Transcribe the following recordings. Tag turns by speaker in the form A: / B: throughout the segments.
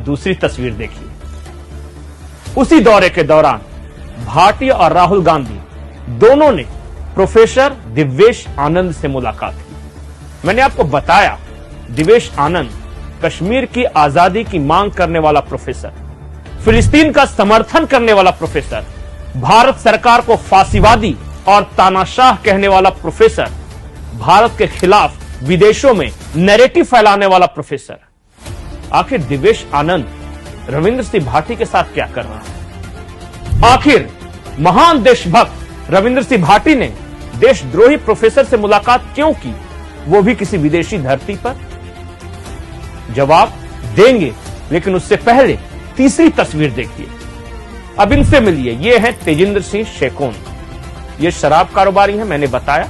A: दूसरी तस्वीर देखिए। उसी दौरे के दौरान भाटी और राहुल गांधी दोनों ने प्रोफेसर दिव्येश आनंद से मुलाकात की। मैंने आपको बताया, दिव्येश आनंद कश्मीर की आजादी की मांग करने वाला प्रोफेसर, फिलिस्तीन का समर्थन करने वाला प्रोफेसर, भारत सरकार को फांसीवादी और तानाशाह कहने वाला प्रोफेसर, भारत के खिलाफ विदेशों में नैरेटिव फैलाने वाला प्रोफेसर। आखिर दिव्येश आनंद रविंद्र सिंह भाटी के साथ क्या कर रहा है? आखिर महान देशभक्त रविंद्र सिंह भाटी ने देशद्रोही प्रोफेसर से मुलाकात क्यों की, वो भी किसी विदेशी धरती पर? जवाब देंगे, लेकिन उससे पहले तीसरी तस्वीर देखिए। अब इनसे मिलिए। ये है तेजिंदर सिंह शेकोन। ये शराब कारोबारी हैं। मैंने बताया,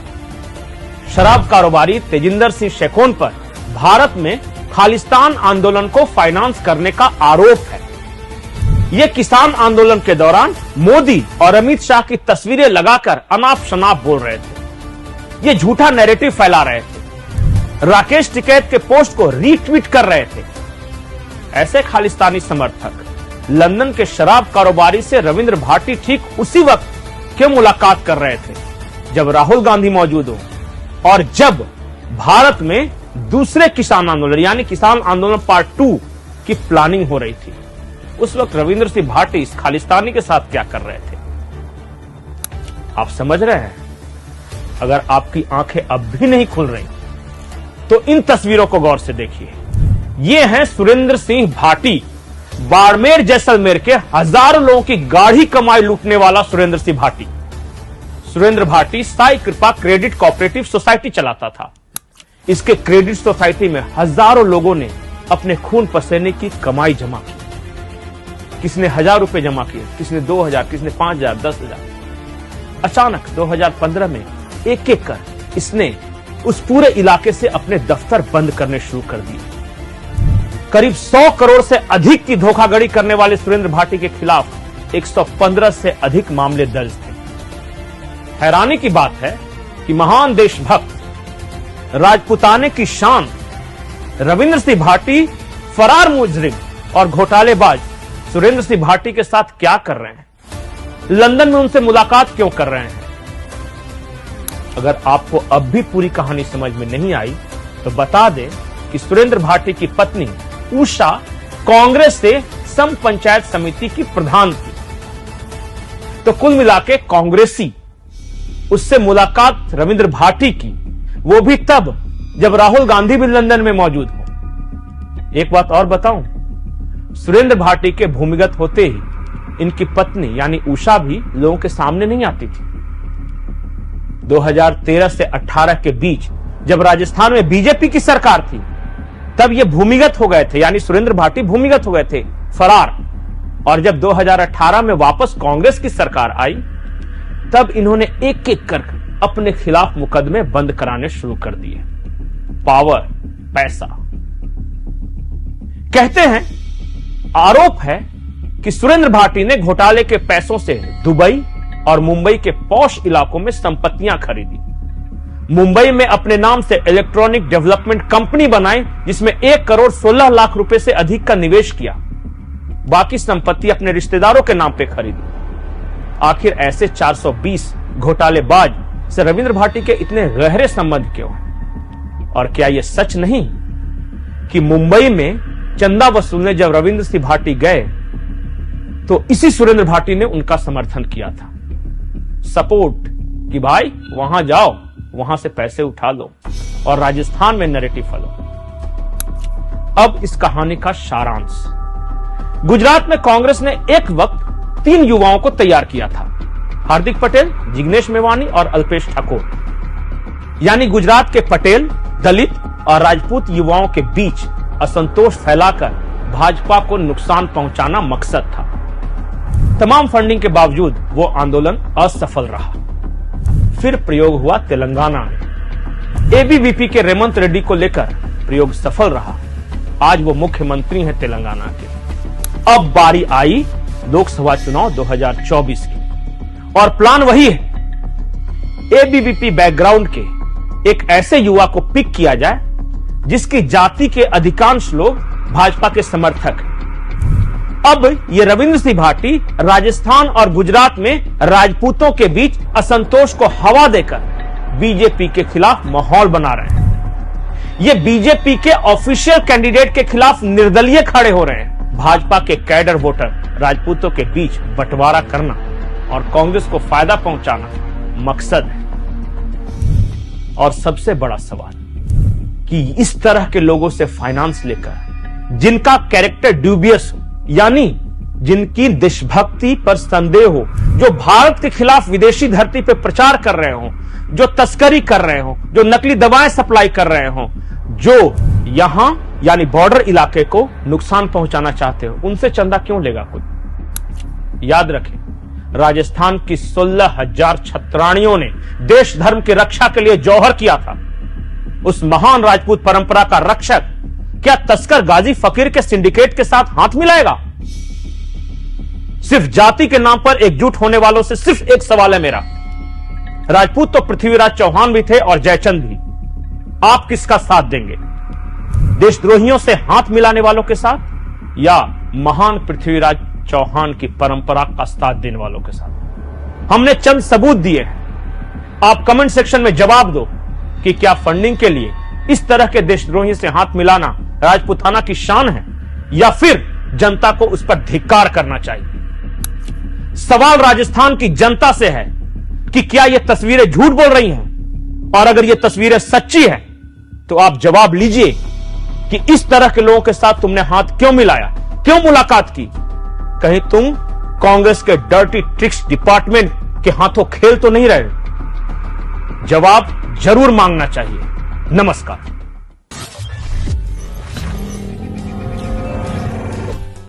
A: शराब कारोबारी तेजिंदर सिंह शेकोन पर भारत में खालिस्तान आंदोलन को फाइनेंस करने का आरोप है। ये किसान आंदोलन के दौरान मोदी और अमित शाह की तस्वीरें लगाकर अनाप शनाप बोल रहे थे। ये झूठा नैरेटिव फैला रहे थे। राकेश टिकैत के पोस्ट को रीट्वीट कर रहे थे। ऐसे खालिस्तानी समर्थक लंदन के शराब कारोबारी से रविंद्र भाटी ठीक उसी वक्त क्यों मुलाकात कर रहे थे जब राहुल गांधी मौजूद हो और जब भारत में दूसरे किसान आंदोलन यानी किसान आंदोलन पार्ट 2 की प्लानिंग हो रही थी? उस वक्त रविंद्र सिंह भाटी इस खालिस्तानी के साथ क्या कर रहे थे? आप समझ रहे हैं? अगर आपकी आंखें अब भी नहीं खुल रही तो इन तस्वीरों को गौर से देखिए। ये हैं सुरेंद्र सिंह भाटी, बाड़मेर जैसलमेर के हजारों लोगों की गाढ़ी कमाई लूटने वाला सुरेंद्र सिंह भाटी। सुरेंद्र भाटी साई कृपा क्रेडिट कोऑपरेटिव सोसाइटी चलाता था। इसके क्रेडिट सोसाइटी में हजारों लोगों ने अपने खून पसीने की कमाई जमा की। किसने 1000 रुपए जमा किए, किसने 2000, किसने 5000, 10,000। अचानक 2015 में एक एक कर इसने उस पूरे इलाके से अपने दफ्तर बंद करने शुरू कर दिए। करीब 100 करोड़ से अधिक की धोखाधड़ी करने वाले सुरेंद्र भाटी के खिलाफ 115 से अधिक मामले दर्ज थे। हैरानी की बात है कि महान देशभक्त, राजपुताने की शान रविंद्र सिंह भाटी फरार मुजरिम और घोटालेबाज सुरेंद्र सिंह भाटी के साथ क्या कर रहे हैं? लंदन में उनसे मुलाकात क्यों कर रहे हैं? अगर आपको अब भी पूरी कहानी समझ में नहीं आई तो बता दें कि सुरेंद्र भाटी की पत्नी उषा कांग्रेस से सम पंचायत समिति की प्रधान थी। तो कुल मिलाके कांग्रेसी उससे मुलाकात रविंद्र भाटी की, वो भी तब जब राहुल गांधी भी लंदन में मौजूद हो। एक बात और बताऊं, सुरेंद्र भाटी के भूमिगत होते ही इनकी पत्नी यानी उषा भी लोगों के सामने नहीं आती थी। 2013 से 18 के बीच जब राजस्थान में बीजेपी की सरकार थी तब ये भूमिगत हो गए थे, यानी सुरेंद्र भाटी भूमिगत हो गए थे, फरार। और जब 2018 में वापस कांग्रेस की सरकार आई तब इन्होंने एक एक कर अपने खिलाफ मुकदमे बंद कराने शुरू कर दिए। पावर, पैसा। कहते हैं, आरोप है कि सुरेंद्र भाटी ने घोटाले के पैसों से दुबई और मुंबई के पॉश इलाकों में संपत्तियां खरीदी। मुंबई में अपने नाम से इलेक्ट्रॉनिक डेवलपमेंट कंपनी बनाई जिसमें 1 करोड़ 16 लाख रुपए से अधिक का निवेश किया। बाकी संपत्ति अपने रिश्तेदारों के नाम पे खरीदी। आखिर ऐसे 420 घोटालेबाज से रविंद्र भाटी के इतने गहरे संबंध क्यों? और क्या यह सच नहीं कि मुंबई में चंदा वसूलने जब रविंद्र सिंह भाटी गए तो इसी सुरेंद्र भाटी ने उनका समर्थन किया था, सपोर्ट, कि भाई वहां जाओ, वहां से पैसे उठा लो और राजस्थान में नैरेटिव फैलो। अब इस कहानी का सारांश। गुजरात में कांग्रेस ने एक वक्त 3 युवाओं को तैयार किया था, हार्दिक पटेल, जिग्नेश मेवानी और अल्पेश ठाकुर। यानी गुजरात के पटेल, दलित और राजपूत युवाओं के बीच असंतोष फैलाकर भाजपा को नुकसान पहुंचाना मकसद था। तमाम फंडिंग के बावजूद वो आंदोलन असफल रहा। फिर प्रयोग हुआ तेलंगाना में। एबीवीपी के रेवंत रेड्डी को लेकर प्रयोग सफल रहा। आज वो मुख्यमंत्री हैं तेलंगाना के। अब बारी आई लोकसभा चुनाव 2024 की और प्लान वही है, एबीवीपी बैकग्राउंड के एक ऐसे युवा को पिक किया जाए जिसकी जाति के अधिकांश लोग भाजपा के समर्थक हैं अब ये रविंद्र सिंह भाटी राजस्थान और गुजरात में राजपूतों के बीच असंतोष को हवा देकर बीजेपी के खिलाफ माहौल बना रहे हैं। ये बीजेपी के ऑफिशियल कैंडिडेट के खिलाफ निर्दलीय खड़े हो रहे हैं। भाजपा के कैडर वोटर राजपूतों के बीच बंटवारा करना और कांग्रेस को फायदा पहुंचाना मकसद है। और सबसे बड़ा सवाल कि इस तरह के लोगों से फाइनेंस लेकर जिनका कैरेक्टर ड्यूबियस हो, यानी जिनकी देशभक्ति पर संदेह हो, जो भारत के खिलाफ विदेशी धरती पर प्रचार कर रहे हो, जो तस्करी कर रहे हो, जो नकली दवाएं सप्लाई कर रहे हो, जो यहां यानी बॉर्डर इलाके को नुकसान पहुंचाना चाहते हो, उनसे चंदा क्यों लेगा कोई? याद रखें, राजस्थान की 16,000 छत्राणियों ने देश धर्म की रक्षा के लिए जौहर किया था। उस महान राजपूत परंपरा का रक्षक क्या तस्कर गाजी फकीर के सिंडिकेट के साथ हाथ मिलाएगा? सिर्फ जाति के नाम पर एकजुट होने वालों से सिर्फ एक सवाल है मेरा। राजपूत तो पृथ्वीराज चौहान भी थे और जयचंद भी। आप किसका साथ देंगे? देशद्रोहियों से हाथ मिलाने वालों के साथ या महान पृथ्वीराज चौहान की परंपरा का साथ देने वालों के साथ? हमने चंद सबूत दिए हैं। आप कमेंट सेक्शन में जवाब दो कि क्या फंडिंग के लिए इस तरह के देशद्रोही से हाथ मिलाना राजपूताना की शान है या फिर जनता को उस पर धिक्कार करना चाहिए? सवाल राजस्थान की जनता से है कि क्या ये तस्वीरें झूठ बोल रही हैं, और अगर ये तस्वीरें सच्ची हैं तो आप जवाब लीजिए कि इस तरह के लोगों के साथ तुमने हाथ क्यों मिलाया, क्यों मुलाकात की? कहीं तुम कांग्रेस के डर्टी ट्रिक्स डिपार्टमेंट के हाथों खेल तो नहीं रहे? जवाब जरूर मांगना चाहिए। नमस्कार।